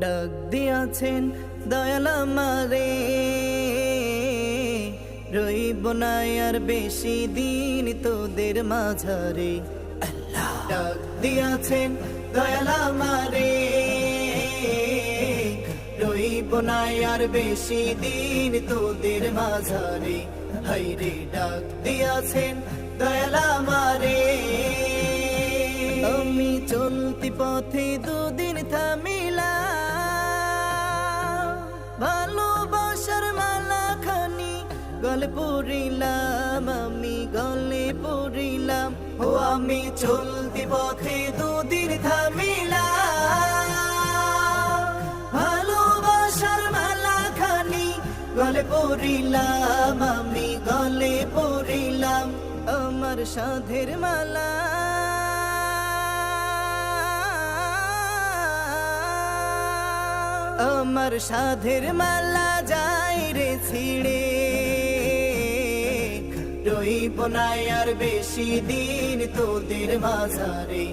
ডাক দিয়াছেন দয়াল আমারে, রইব না আর বেশি দিন তোদের মাঝারে। আল্লাহ ডাক দিয়াছেন দয়াল আমারে, রইব না আর বেশি দিন তোদের মাঝারে। হায়রে ডাক দিয়াছেন দয়াল আমারে, আমি চলতি পথে দুদিন থামিলাম, ভালোবাসার মালা খানি গলে পড়িলাম, আমি গলে পড়িলাম। ও আমি চলতি পথে দুদিন থামিলাম, ভালোবাসার মালা খানি গলে পড়িলাম, আমি গলে পড়িলাম। আমার সাধের মালা, আমার সাধের মালা যাই রে ছিড়ে, রইব না আর বেশি দিন তোদের মাঝারে।